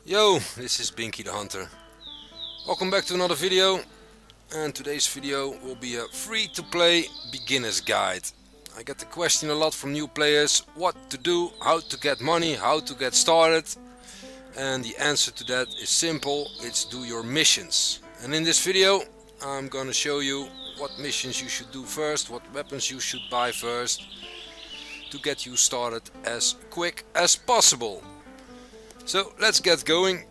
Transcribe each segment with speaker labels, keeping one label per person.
Speaker 1: Yo, this is Binky the Hunter. Welcome back to another video, and today's video will be a free-to-play beginner's guide. I get the question a lot from new players, what to do, how to get money, how to get started, and the answer to that is simple, it's do your missions. And in this video I'm gonna show you what missions you should do first, what weapons you should buy first, to get you started as quick as possible. So let's get going.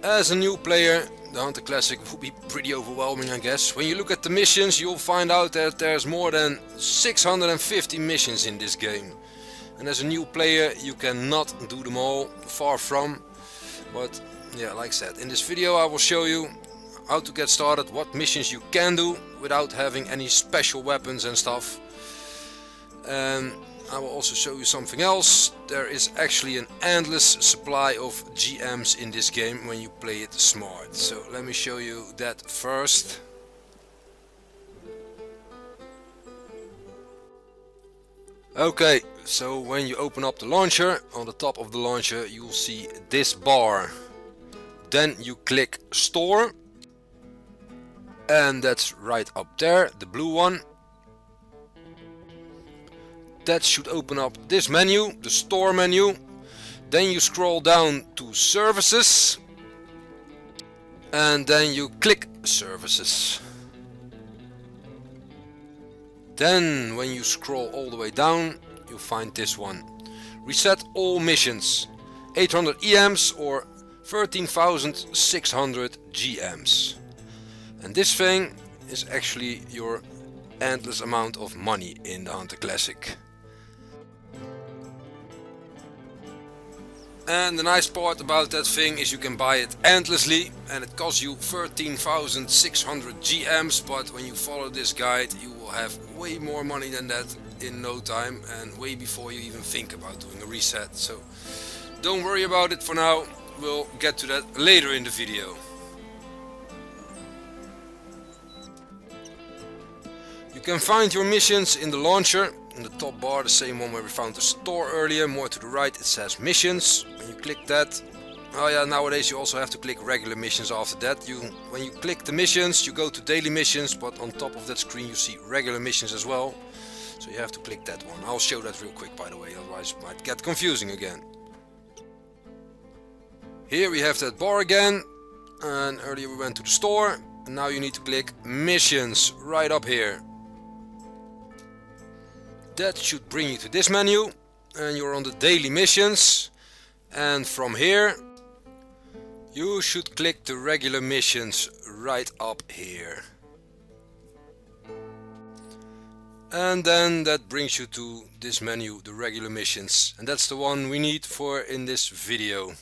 Speaker 1: As a new player, the Hunter Classic will be pretty overwhelming, I guess. When you look at the missions, you'll find out that there's more than 650 missions in this game. And as a new player, you cannot do them all, far from. But yeah, like I said, in this video I will show you how to get started, what missions you can do without having any special weapons and stuff. And I will also show you something else. There is actually an endless supply of GMs in this game when you play it smart. So let me show you that first. Okay, so when you open up the launcher, on the top of the launcher you'll see this bar. Then you click store, and that's right up there, the blue one. That should open up this menu, the store menu. Then you scroll down to services, and then you click services. Then when you scroll all the way down, you'll find this one. Reset all missions. 800 EMs or 13,600 GMs. And this thing is actually your endless amount of money in the Hunter Classic. And the nice part about that thing is you can buy it endlessly, and it costs you 13,600 GMs, but when you follow this guide you will have way more money than that in no time, and way before you even think about doing a reset. So don't worry about it for now, we'll get to that later in the video. You can find your missions in the launcher. In the top bar, the same one where we found the store earlier. More to the right it says missions. When you click that, oh yeah, nowadays you also have to click regular missions after that. When you click the missions you go to daily missions, but on top of that screen you see regular missions as well. So you have to click that one. I'll show that real quick by the way, otherwise it might get confusing again. Here we have that bar again, and earlier we went to the store, and now you need to click missions right up here. That should bring you to this menu, and you're on the daily missions, and from here you should click the regular missions right up here. And then that brings you to this menu, the regular missions, and that's the one we need for in this video.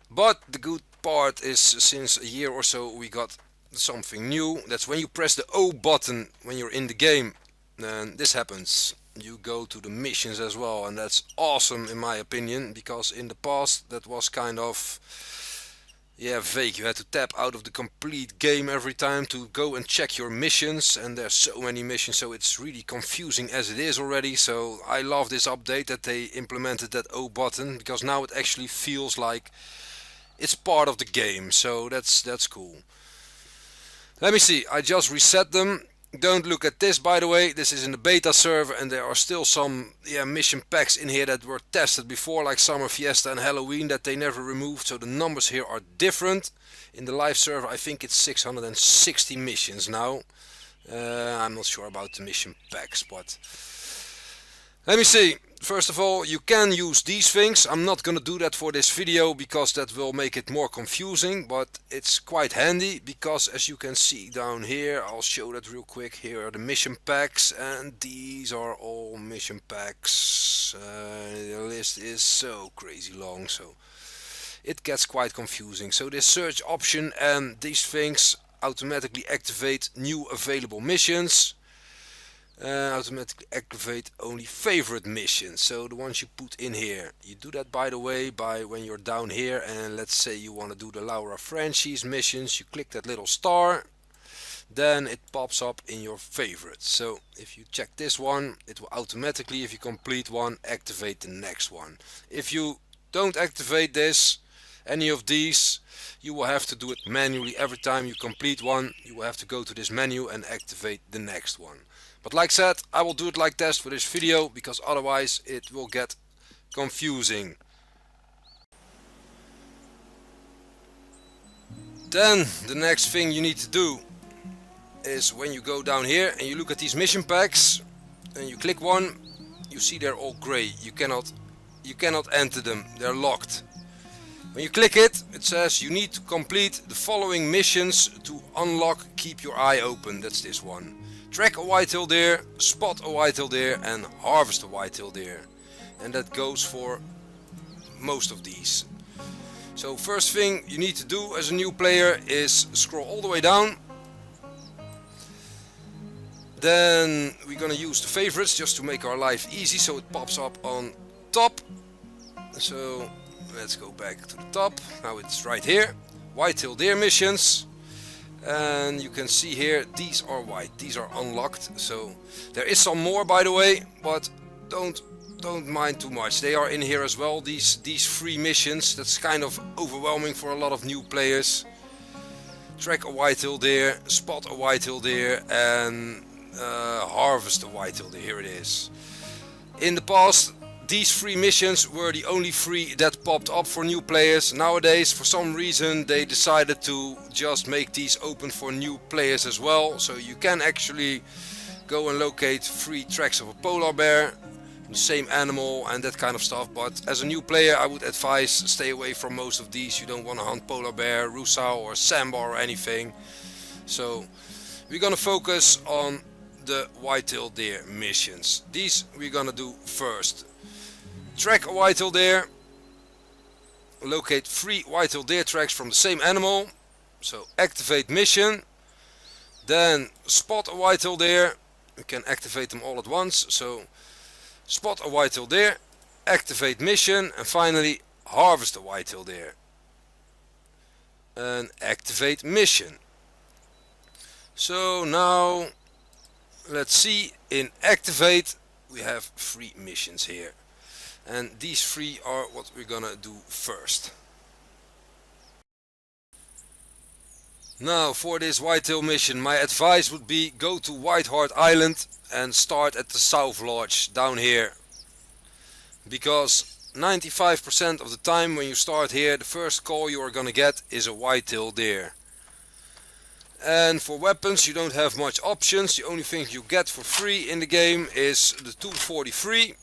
Speaker 1: But the good part is, since a year or so we got something new. That's when you press the O button when you're in the game, and this happens. You go to the missions as well, and that's awesome in my opinion, because in the past that was kind of vague. You had to tap out of the complete game every time to go and check your missions, and there's so many missions, so it's really confusing as it is already. So I love this update that they implemented that O button, because now it actually feels like it's part of the game, so that's cool. Let me see, I just reset them. Don't look at this, by the way, this is in the beta server, and there are still some mission packs in here that were tested before, like Summer Fiesta and Halloween, that they never removed, so the numbers here are different. In the live server I think it's 660 missions now. I'm not sure about the mission packs, but let me see. First of all, you can use these things. I'm not gonna do that for this video because that will make it more confusing, but it's quite handy because, as you can see down here, I'll show that real quick. Here are the mission packs, and these are all mission packs. The list is so crazy long, so it gets quite confusing. So this search option and these things automatically activate new available missions. Automatically activate only favorite missions, so the ones you put in here. You do that, by the way, by when you're down here, and let's say you want to do the Laura Franchi's missions, you click that little star, then it pops up in your favorites. So if you check this one, it will automatically, if you complete one, activate the next one. If you don't activate this, any of these, you will have to do it manually. Every time you complete one, you will have to go to this menu and activate the next one. But like said, I will do it like test for this video, because otherwise it will get confusing. Then the next thing you need to do is when you go down here and you look at these mission packs and you click one, you see they're all gray. You cannot enter them, they're locked. When you click it, it says you need to complete the following missions to unlock Keep Your Eye Open. That's this one. Track a whitetail deer, spot a whitetail deer, and harvest a whitetail deer. And that goes for most of these. So first thing you need to do as a new player is scroll all the way down. Then we're gonna use the favorites just to make our life easy, so it pops up on top. So let's go back to the top. Now it's right here. Whitetail deer missions. And you can see here, these are white. These are unlocked. So there is some more, by the way, but don't mind too much. They are in here as well. These free missions. That's kind of overwhelming for a lot of new players. Track a whitetail deer, spot a whitetail deer, and harvest a whitetail deer. Here it is. In the past, these free missions were the only free that popped up for new players. Nowadays, for some reason, they decided to just make these open for new players as well. So you can actually go and locate free tracks of a polar bear, the same animal and that kind of stuff. But as a new player, I would advise stay away from most of these. You don't want to hunt polar bear, rusau or sambar or anything. So we're gonna focus on the whitetail deer missions. These we're gonna do first. Track a whitetail deer, locate 3 whitetail deer tracks from the same animal, so activate mission. Then spot a whitetail deer, you can activate them all at once, so spot a whitetail deer, activate mission, and finally harvest a whitetail deer and activate mission. So now let's see, in activate we have 3 missions here. And these 3 are what we're gonna do first. Now for this whitetail mission, my advice would be go to White Hart Island and start at the South Lodge down here. Because 95% of the time when you start here, the first call you are gonna get is a whitetail deer. And for weapons you don't have much options. The only thing you get for free in the game is the 243.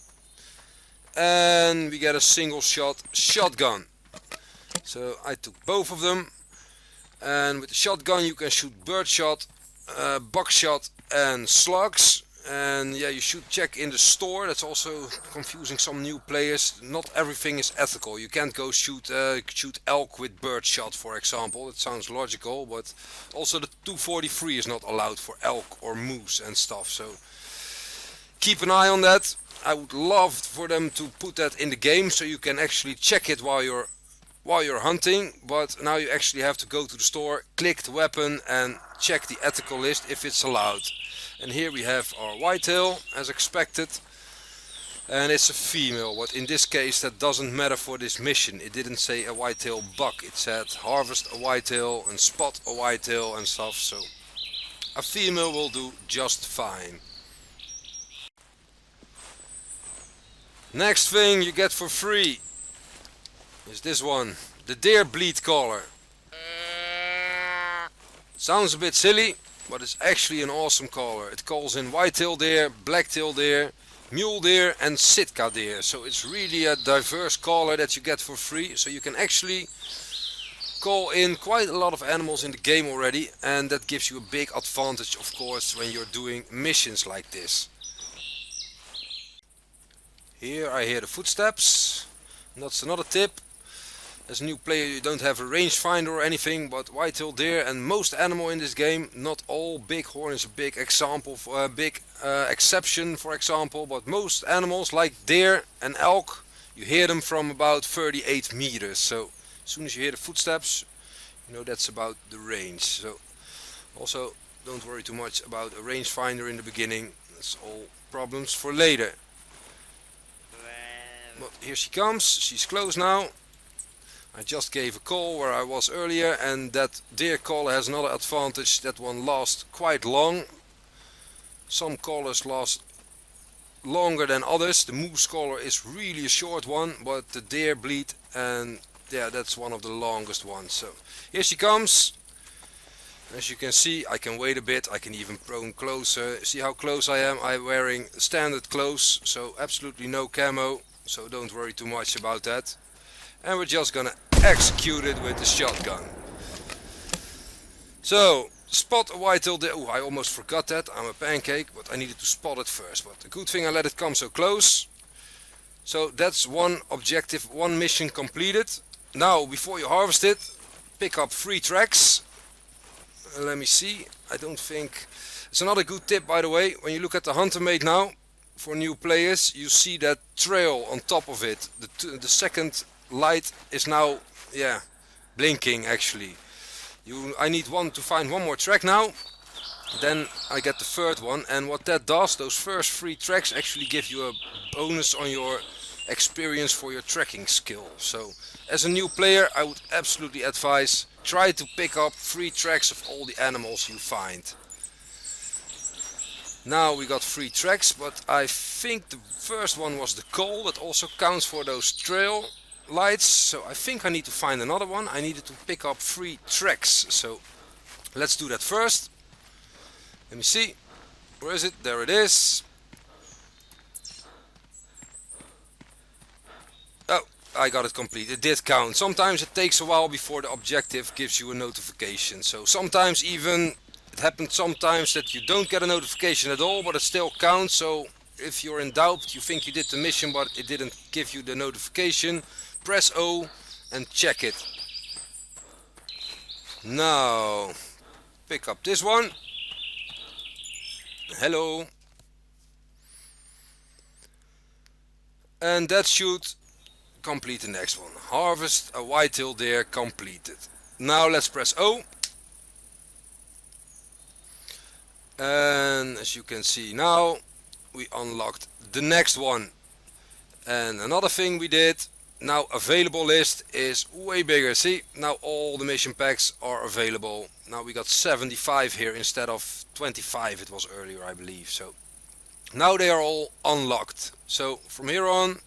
Speaker 1: And we get a single shot shotgun. So I took both of them, and with the shotgun you can shoot birdshot, buckshot and slugs. And yeah, you should check in the store. That's also confusing some new players. Not everything is ethical. You can't go shoot elk with birdshot, for example. It sounds logical, but also the 243 is not allowed for elk or moose and stuff. So keep an eye on that. I would love for them to put that in the game so you can actually check it while you're hunting, but now you actually have to go to the store, click the weapon and check the ethical list if it's allowed. And here we have our whitetail as expected, and it's a female, but in this case that doesn't matter for this mission. It didn't say a whitetail buck, it said harvest a whitetail and spot a whitetail and stuff, so a female will do just fine. Next thing you get for free is this one, the deer bleed collar. Sounds a bit silly, but it's actually an awesome collar. It calls in whitetail deer, blacktail deer, mule deer and Sitka deer. So it's really a diverse collar that you get for free. So you can actually call in quite a lot of animals in the game already, and that gives you a big advantage, of course, when you're doing missions like this. Here I hear the footsteps. That's another tip. As a new player you don't have a rangefinder or anything, but whitetail deer and most animal in this game, not all, bighorn is a big example, for a big exception for example, but most animals like deer and elk, you hear them from about 38 meters. So as soon as you hear the footsteps, you know that's about the range. So also don't worry too much about a rangefinder in the beginning. That's all problems for later. But here she comes. She's close now. I just gave a call where I was earlier, and that deer call has another advantage. That one lasts quite long. Some callers last longer than others. The moose caller is really a short one, but the deer bleed, and yeah, that's one of the longest ones. So here she comes. As you can see, I can wait a bit. I can even prone closer. See how close I am? I'm wearing standard clothes, so absolutely no camo, so don't worry too much about that. And we're just gonna execute it with the shotgun. So spot a whitetail deer. Oh, I almost forgot that. I'm a pancake, but I needed to spot it first. But a good thing I let it come so close. So that's one objective, one mission completed. Now, before you harvest it, pick up 3 tracks. Let me see. I don't think it's another good tip, by the way. When you look at the hunter mate now, for new players, you see that trail on top of it. The second light is now, yeah, blinking actually. I need to find one more track now. Then I get the third one, and what that does, those first 3 tracks actually give you a bonus on your experience for your tracking skill. So as a new player, I would absolutely advise try to pick up 3 tracks of all the animals you find. Now we got 3 tracks, but I think the first one was the call. That also counts for those trail lights. So I think I need to find another one. I needed to pick up 3 tracks. So let's do that first. Let me see. Where is it? There it is. Oh, I got it complete. It did count. Sometimes it takes a while before the objective gives you a notification. So sometimes even it happens sometimes that you don't get a notification at all, but it still counts. So if you're in doubt, you think you did the mission but it didn't give you the notification, press O and check it. Now pick up this one. Hello. And that should complete the next one. Harvest a whitetail deer completed. Now let's press O. And as you can see now, we unlocked the next one. And another thing we did, now available list is way bigger. See, now all the mission packs are available. Now we got 75 here instead of 25 it was earlier, I believe. So now they are all unlocked. So from here on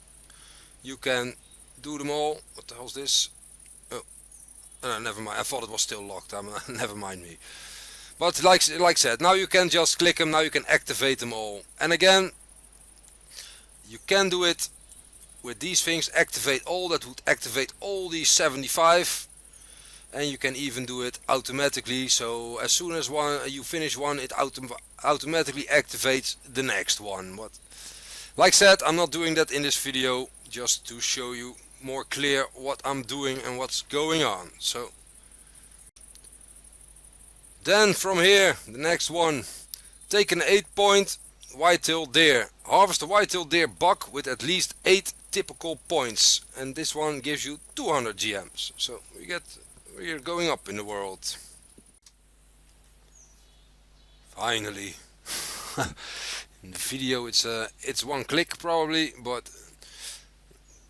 Speaker 1: you can do them all. What the hell's this? Oh, never mind. I thought it was still locked. Never mind me. But like I said, now you can just click them. Now you can activate them all. And again, you can do it with these things. Activate all. That would activate all these 75. And you can even do it automatically. So as soon as you finish one, it automatically activates the next one. But like I said, I'm not doing that in this video, just to show you more clear what I'm doing and what's going on. So then from here, the next one, take an 8-point whitetail deer. Harvest a whitetail deer buck with at least 8 typical points, and this one gives you 200 GMs. So we're going up in the world. Finally. In the video it's one click probably, but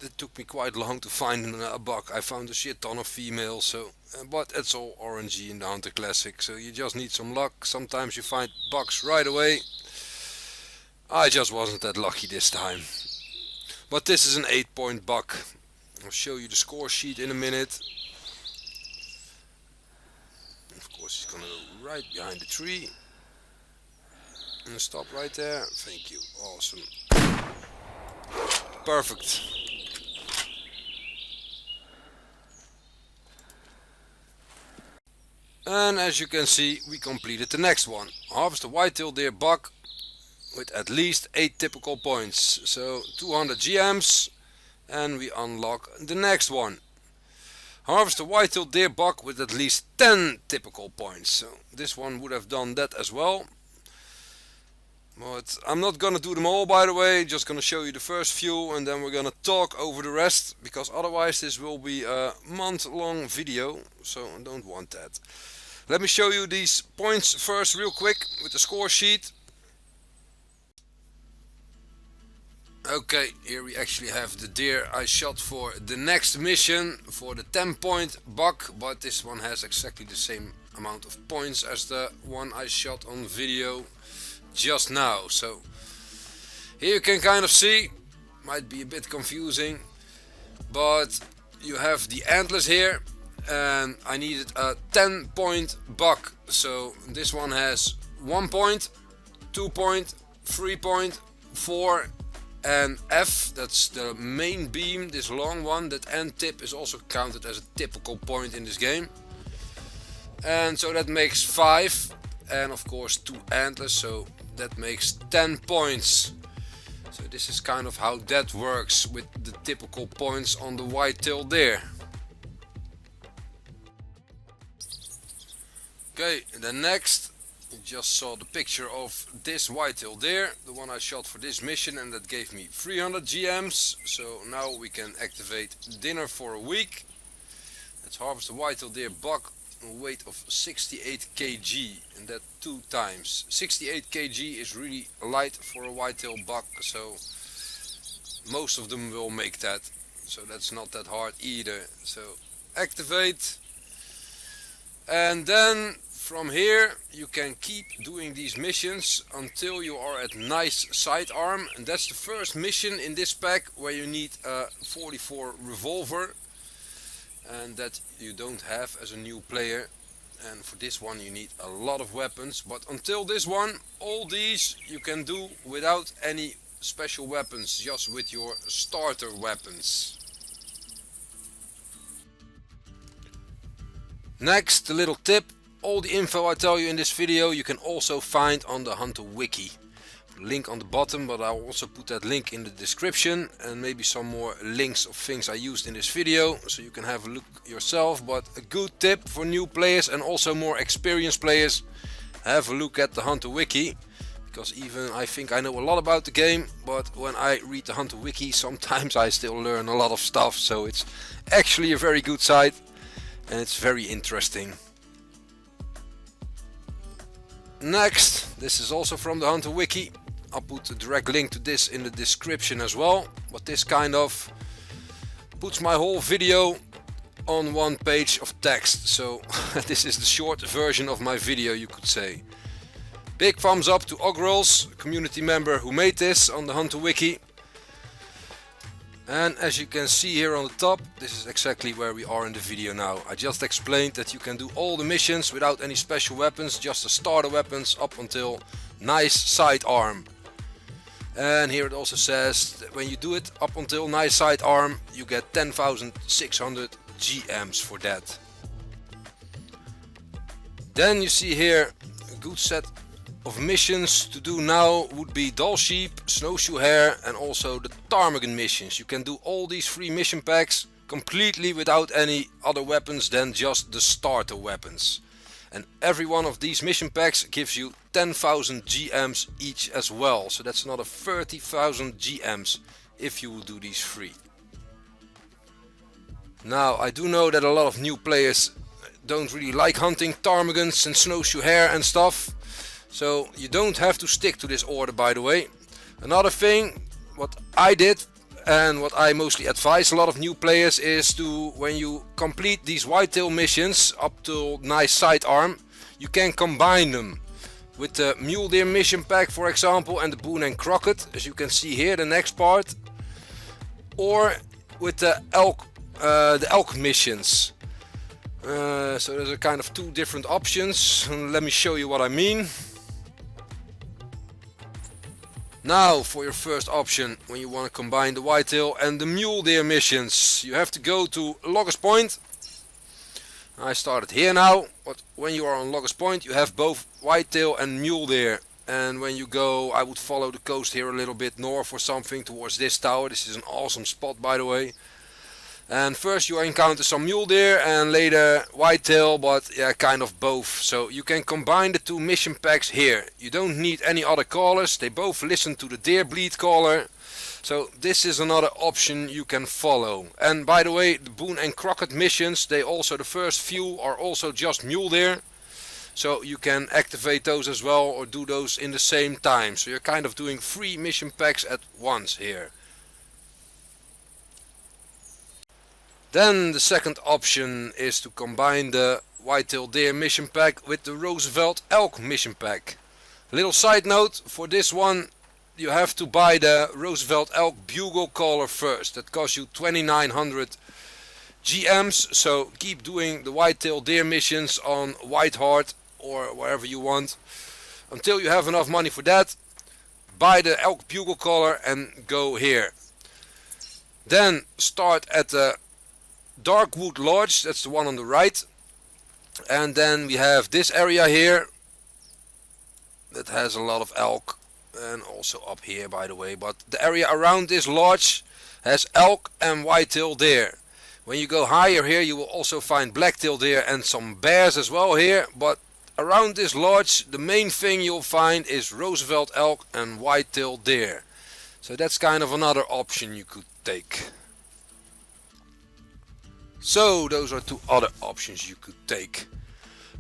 Speaker 1: it took me quite long to find a buck. I found a shit ton of females, so but it's all RNG in the Hunter Classic, so you just need some luck. Sometimes you find bucks right away. I just wasn't that lucky this time. But this is an 8-point buck. I'll show you the score sheet in a minute. Of course he's gonna go right behind the tree. And stop right there. Thank you. Awesome. Perfect. And as you can see, we completed the next one. Harvest a whitetail deer buck with at least 8 typical points. So 200 GMs, and we unlock the next one. Harvest a whitetail deer buck with at least 10 typical points. So this one would have done that as well. But I'm not gonna do them all, by the way, just gonna show you the first few and then we're gonna talk over the rest, because otherwise this will be a month-long video, so I don't want that. Let me show you these points first real quick with the score sheet. Okay, here we actually have the deer I shot for the next mission for the 10-point buck, but this one has exactly the same amount of points as the one I shot on video just now. So here you can kind of see, might be a bit confusing, but you have the antlers here, and I needed a 10-point buck. So this one has 1 point, 2 point, 3 point, 4 and F, that's the main beam, this long one. That end tip is also counted as a typical point in this game. And so that makes 5, and of course 2 antlers, so that makes 10 points. So this is kind of how that works with the typical points on the whitetail deer. Okay, and then next, you just saw the picture of this whitetail deer, the one I shot for this mission, and that gave me 300 GMs. So now we can activate dinner for a week. Let's harvest a whitetail deer buck, a weight of 68 kg, and that 2 times. 68 kg is really light for a whitetail buck, so most of them will make that. So that's not that hard either. So activate, and then from here you can keep doing these missions until you are at nice sidearm, and that's the first mission in this pack where you need a 44 revolver, and that you don't have as a new player. And for this one you need a lot of weapons, but until this one all these you can do without any special weapons, just with your starter weapons. Next, a little tip: all the info I tell you in this video you can also find on the Hunter Wiki. Link on the bottom, but I'll also put that link in the description, and maybe some more links of things I used in this video, so you can have a look yourself. But a good tip for new players and also more experienced players: have a look at the Hunter Wiki, because even I think I know a lot about the game, but when I read the Hunter Wiki sometimes I still learn a lot of stuff. So it's actually a very good site and it's very interesting. Next, this is also from the Hunter Wiki. I'll put a direct link to this in the description as well, but this kind of puts my whole video on one page of text. So this is the short version of my video, you could say. Big thumbs up to Ogrels, community member who made this on the Hunter Wiki. And as you can see here on the top, this is exactly where we are in the video now. I just explained that you can do all the missions without any special weapons, just the starter weapons up until nice sidearm. And here it also says that when you do it up until nice sidearm, you get 10,600 GMs for that. Then you see here a good set of missions to do now would be Dahl Sheep Snowshoe Hare and also the Ptarmigan missions. You can do all these 3 mission packs completely without any other weapons than just the starter weapons. And every one of these mission packs gives you 10,000 GMs each as well. So that's another 30,000 GMs if you will do these 3. Now I do know that a lot of new players don't really like hunting ptarmigans and snowshoe hare and stuff. So you don't have to stick to this order, by the way. Another thing, what I did and what I mostly advise a lot of new players is to, when you complete these whitetail missions up to nice sidearm, you can combine them with the mule deer mission pack, for example, and the Boone and Crockett, as you can see here, the next part, or with the elk missions. So there's a kind of 2 different options. Let me show you what I mean. Now for your first option, when you want to combine the whitetail and the mule deer missions, you have to go to Loggers Point. I started here now, but when you are on Loggers Point you have both whitetail and mule deer. And when you go, I would follow the coast here a little bit north or something towards this tower. This is an awesome spot, by the way. And first you encounter some mule deer and later whitetail, but yeah, kind of both. So you can combine the 2 mission packs here. You don't need any other callers. They both listen to the deer bleed caller. So this is another option you can follow. And by the way, the Boone and Crockett missions, they also, the first few are also just mule deer. so you can activate those as well or do those in the same time. So you're kind of doing 3 mission packs at once here. Then the second option is to combine the Whitetail Deer mission pack with the Roosevelt Elk mission pack. A little side note, for this one you have to buy the Roosevelt Elk bugle collar first. That costs you 2900 GMs, so keep doing the Whitetail Deer missions on Whiteheart or wherever you want until you have enough money for that. Buy the elk bugle collar and go here. Then start at the Darkwood Lodge, that's the one on the right, and then we have this area here that has a lot of elk, and also up here by the way, but the area around this lodge has elk and whitetail deer. When you go higher here you will also find blacktail deer and some bears as well here, but around this lodge the main thing you'll find is Roosevelt elk and whitetail deer. So that's kind of another option you could take. So those are 2 other options you could take.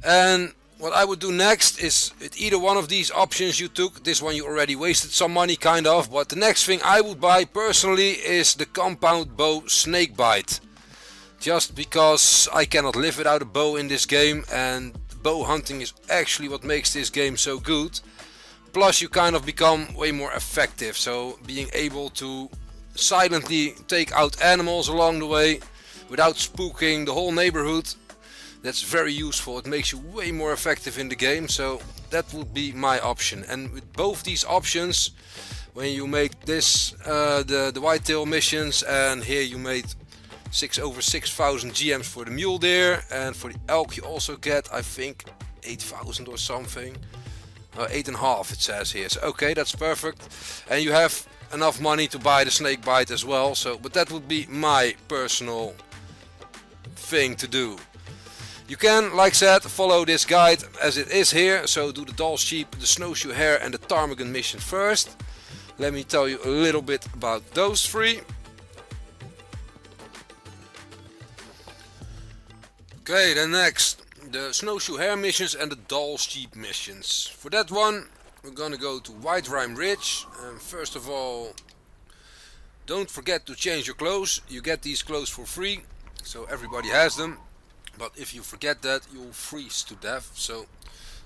Speaker 1: And what I would do next is, with either one of these options you took, this one you already wasted some money kind of, but the next thing I would buy personally is the compound bow Snakebite. Just because I cannot live without a bow in this game, and bow hunting is actually what makes this game so good. Plus you kind of become way more effective, so being able to silently take out animals along the way without spooking the whole neighborhood, that's very useful. It makes you way more effective in the game, so that would be my option. And with both these options, when you make this the whitetail missions, and here you made over 6,000 GMs for the mule deer, and for the elk you also get I think 8,000 or something, 8.5 it says here, so okay, that's perfect. And you have enough money to buy the Snakebite as well, so but that would be my personal thing to do. You can, like said, follow this guide as it is here, so do the Dahl Sheep, the Snowshoe Hare and the Ptarmigan mission first. Let me tell you a little bit about those 3. Okay, then next, the Snowshoe Hare missions and the Dahl Sheep missions. For that one we're gonna go to White Rime Ridge, and first of all don't forget to change your clothes. You get these clothes for free, so everybody has them, but if you forget that you'll freeze to death, so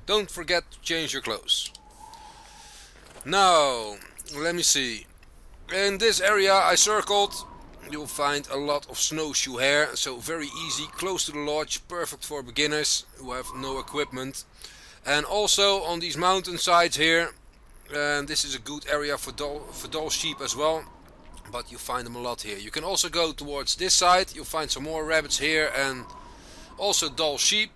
Speaker 1: don't forget to change your clothes. Now let me see, in this area I circled you'll find a lot of snowshoe hare, so very easy, close to the lodge, perfect for beginners who have no equipment. And also on these mountain sides here, and this is a good area for Dahl sheep as well, but you find them a lot here. You can also go towards this side, you'll find some more rabbits here and also Dahl sheep,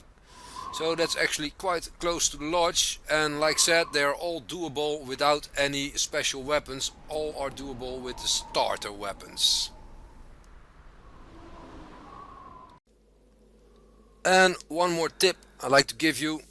Speaker 1: so that's actually quite close to the lodge. And like said, they are all doable without any special weapons, all are doable with the starter weapons. And one more tip I'd like to give you: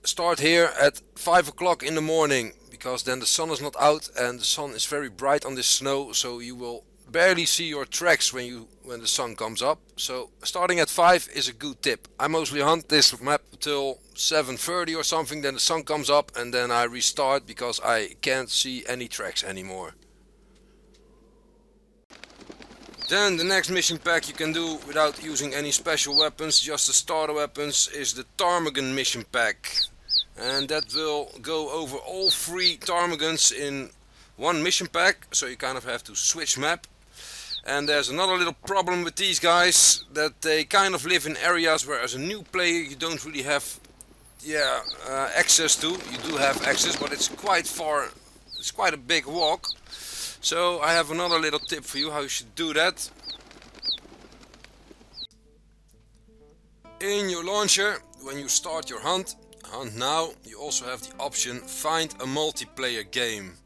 Speaker 1: start here at 5 o'clock in the morning, because then the sun is not out and the sun is very bright on this snow, so you will barely see your tracks when the sun comes up. So starting at 5 is a good tip. I mostly hunt this map till 7:30 or something, then the sun comes up and then I restart because I can't see any tracks anymore. Then the next mission pack you can do without using any special weapons, just the starter weapons, is the Ptarmigan mission pack. And that will go over all 3 ptarmigans in one mission pack, so you kind of have to switch map. And there's another little problem with these guys, that they kind of live in areas where as a new player you don't really have access to. You do have access, but it's quite far, it's quite a big walk. So I have another little tip for you how you should do that. In your launcher, when you start your hunt now, you also have the option find a multiplayer game.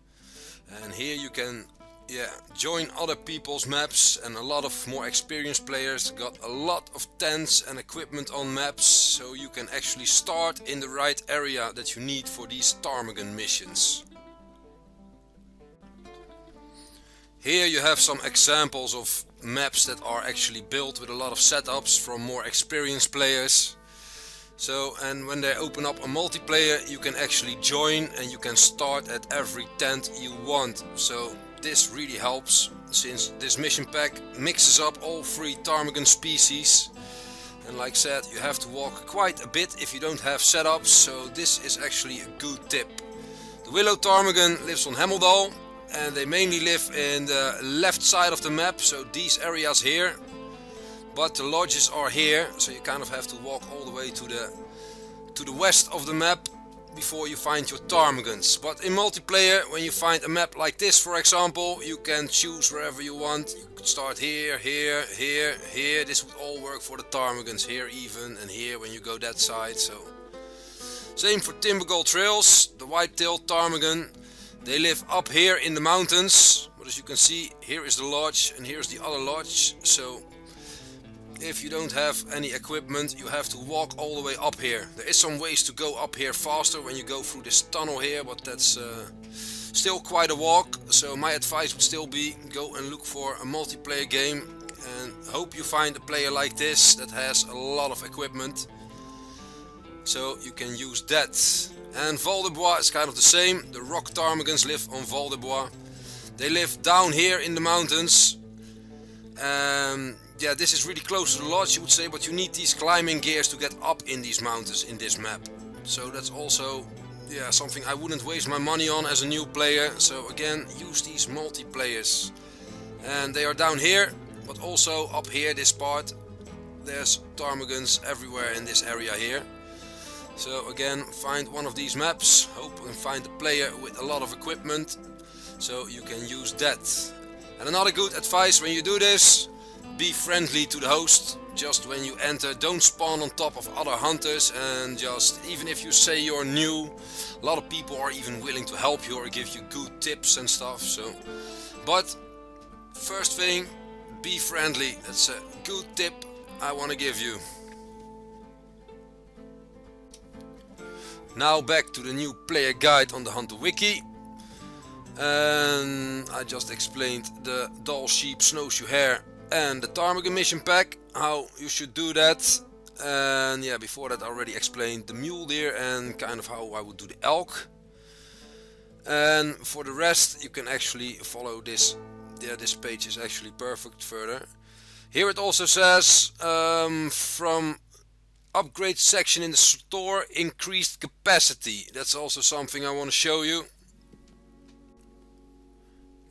Speaker 1: And here you can join other people's maps, and a lot of more experienced players got a lot of tents and equipment on maps, so you can actually start in the right area that you need for these ptarmigan missions. Here you have some examples of maps that are actually built with a lot of setups from more experienced players. So, and when they open up a multiplayer, you can actually join and you can start at every tent you want. So this really helps, since this mission pack mixes up all three ptarmigan species. And like said, you have to walk quite a bit if you don't have setups, so this is actually a good tip. The willow ptarmigan lives on Hemeldal, and they mainly live in the left side of the map, so these areas here. But the lodges are here, so you kind of have to walk all the way to the west of the map before you find your ptarmigans. But in multiplayer, when you find a map like this, for example, you can choose wherever you want. You could start here, here, here, here. This would all work for the ptarmigans, here even, and here when you go that side. So same for timber gold trails. The white-tailed ptarmigan, they live up here in the mountains, but as you can see, here is the lodge and here's the other lodge. So if you don't have any equipment, you have to walk all the way up here. There is some ways to go up here faster when you go through this tunnel here, but that's still quite a walk. So my advice would still be go and look for a multiplayer game and hope you find a player like this that has a lot of equipment, so you can use that. And Val de Bois is kind of the same. The rock ptarmigans live on Val de Bois. They live down here in the mountains. Yeah, this is really close to the lodge, you would say, but you need these climbing gears to get up in these mountains in this map. So that's also, yeah, something I wouldn't waste my money on as a new player. So again, use these multiplayers. And they are down here, but also up here, this part. There's ptarmigans everywhere in this area here. So again, find one of these maps, hope and find a player with a lot of equipment, so you can use that. And another good advice when you do this, be friendly to the host. Just when you enter, don't spawn on top of other hunters, and just, even if you say you're new, a lot of people are even willing to help you or give you good tips and stuff. So, but first thing, be friendly. That's a good tip I want to give you. Now back to the new player guide on the Hunter Wiki. And I just explained the Dahl Sheep Snowshoe Hare and the Ptarmigan mission pack, how you should do that. And yeah, before that I already explained the mule deer and kind of how I would do the elk. And for the rest you can actually follow this. Yeah, this page is actually perfect further. Here it also says from upgrade section in the store, increased capacity. That's also something I want to show you.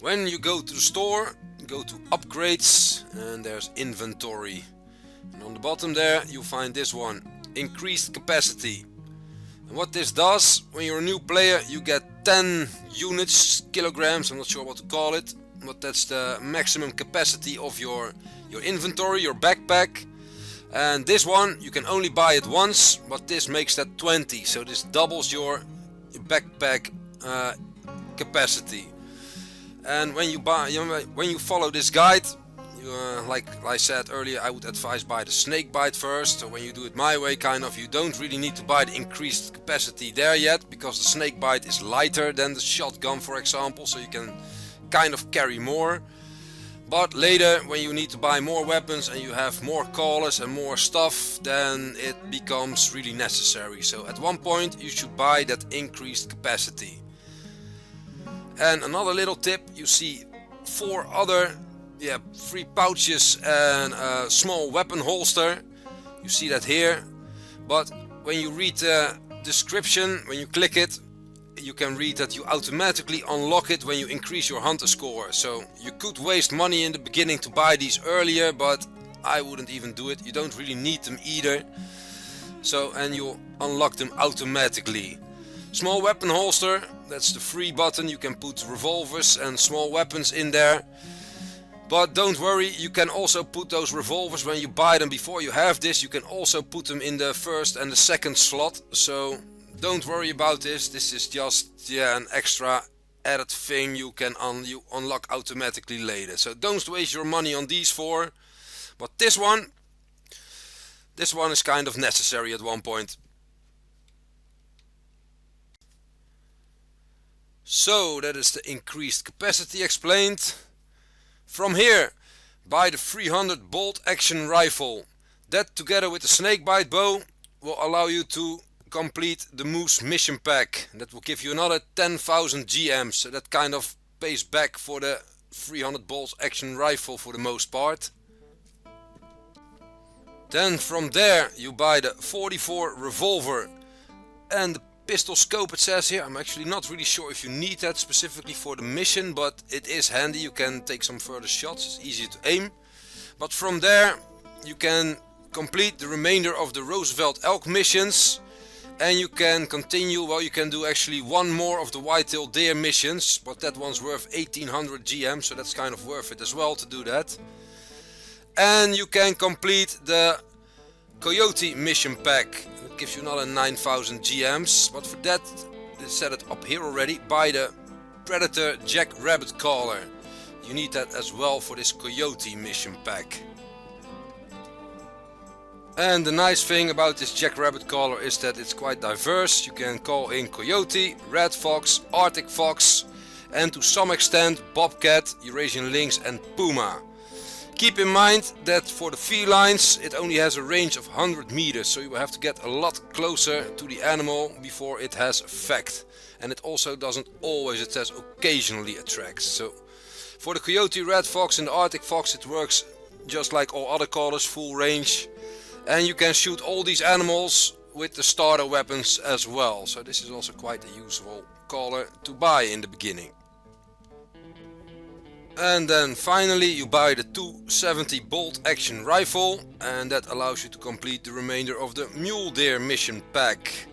Speaker 1: When you go to the store, go to upgrades and there's inventory. And on the bottom there you'll find this one, increased capacity. And what this does, when you're a new player, you get 10 units, kilograms, I'm not sure what to call it, but that's the maximum capacity of your inventory, your backpack. And this one you can only buy it once, but this makes that 20, so this doubles your backpack capacity. And when you follow this guide, like I said earlier, I would advise buy the Snakebite first. So when you do it my way, kind of, you don't really need to buy the increased capacity there yet, because the Snakebite is lighter than the shotgun, for example, so you can kind of carry more. But later, when you need to buy more weapons and you have more callers and more stuff, then it becomes really necessary. So at one point you should buy that increased capacity. And another little tip, you see 3 pouches and a small weapon holster. You see that here. But when you read the description, when you click it, you can read that you automatically unlock it when you increase your hunter score. So you could waste money in the beginning to buy these earlier, but I wouldn't even do it. You don't really need them either. So, and you'll unlock them automatically. Small weapon holster, that's the free button. You can put revolvers and small weapons in there. But don't worry, you can also put those revolvers when you buy them. Before you have this, you can also put them in the first and the second slot. So don't worry about this. This is just an extra added thing you can unlock automatically later. So don't waste your money on these 4. But this one is kind of necessary at one point. So that is the increased capacity explained. From here, buy the 300 bolt action rifle. That together with the Snakebite bow will allow you to complete the Moose mission pack. That will give you another 10,000 GMs, so that kind of pays back for the 300 bolts action rifle for the most part. Then from there you buy the 44 revolver and the pistol scope, it says here. I'm actually not really sure if you need that specifically for the mission, but it is handy. You can take some further shots, it's easier to aim. But from there you can complete the remainder of the Roosevelt elk missions, and you can continue. Well, you can do actually one more of the Whitetail Deer missions, but that one's worth 1800 GM, so that's kind of worth it as well to do that. And you can complete the Coyote mission pack. It gives you another 9000 GMs, but for that, let's set it up here already. Buy the Predator Jackrabbit collar. You need that as well for this Coyote mission pack. And the nice thing about this Jackrabbit collar is that it's quite diverse. You can call in Coyote, Red Fox, Arctic Fox, and to some extent Bobcat, Eurasian Lynx and Puma. Keep in mind that for the felines it only has a range of 100 meters, so you will have to get a lot closer to the animal before it has effect. And it also doesn't always, it says occasionally attracts. So for the Coyote, Red Fox and the Arctic Fox it works just like all other collars, full range. And you can shoot all these animals with the starter weapons as well. So this is also quite a useful collar to buy in the beginning. And then finally you buy the 270 bolt action rifle, and that allows you to complete the remainder of the mule deer mission pack.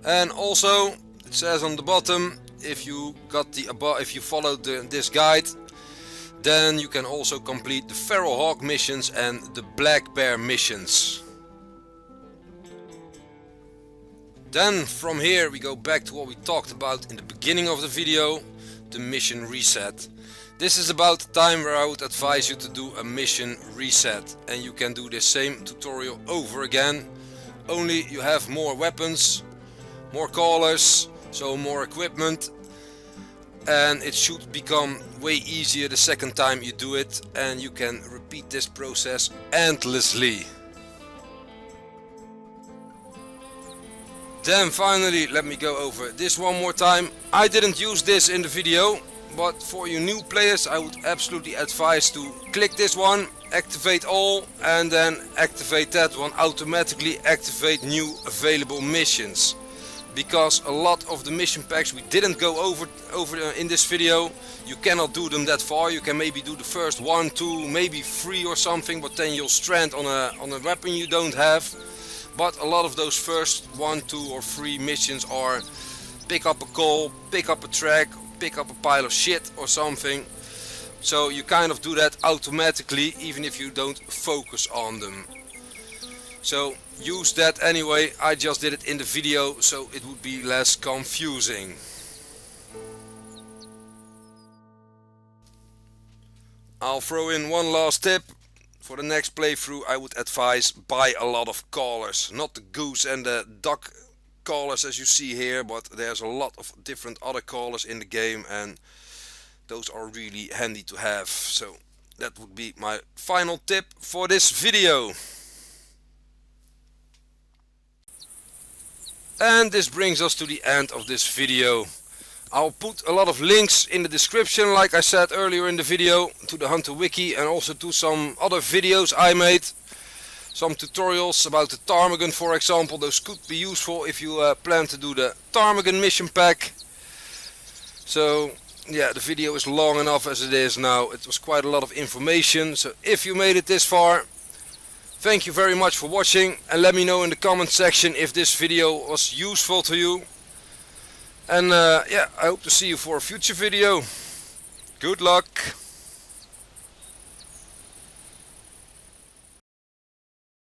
Speaker 1: And also it says on the bottom, if you followed this guide, then you can also complete the feral hawk missions and the black bear missions. Then from here we go back to what we talked about in the beginning of the video, the mission reset. This is about the time where I would advise you to do a mission reset, and you can do the same tutorial over again, only you have more weapons, more collars, so more equipment, and it should become way easier the second time you do it, and you can repeat this process endlessly. Then finally let me go over this one more time. I didn't use this in the video, but for you new players I would absolutely advise to click this one, activate all, and then activate that one, automatically activate new available missions. Because a lot of the mission packs we didn't go over in this video, you cannot do them that far. You can maybe do the first 1, 2, maybe 3 or something, but then you'll strand on a weapon you don't have. But a lot of those first 1, 2 or 3 missions are pick up a coal, pick up a track, pick up a pile of shit or something. So you kind of do that automatically even if you don't focus on them. So use that anyway. I just did it in the video so it would be less confusing. I'll throw in one last tip. For the next playthrough I would advise buy a lot of collars. Not the goose and the duck collars as you see here, but there's a lot of different other collars in the game, and those are really handy to have. So that would be my final tip for this video. And this brings us to the end of this video. I'll put a lot of links in the description, like I said earlier in the video, to the Hunter Wiki and also to some other videos I made. Some tutorials about the Ptarmigan, for example. Those could be useful if you plan to do the Ptarmigan mission pack. So yeah, the video is long enough as it is now. It was quite a lot of information. So if you made it this far, thank you very much for watching, and let me know in the comment section if this video was useful to you. And yeah, I hope to see you for a future video. Good luck!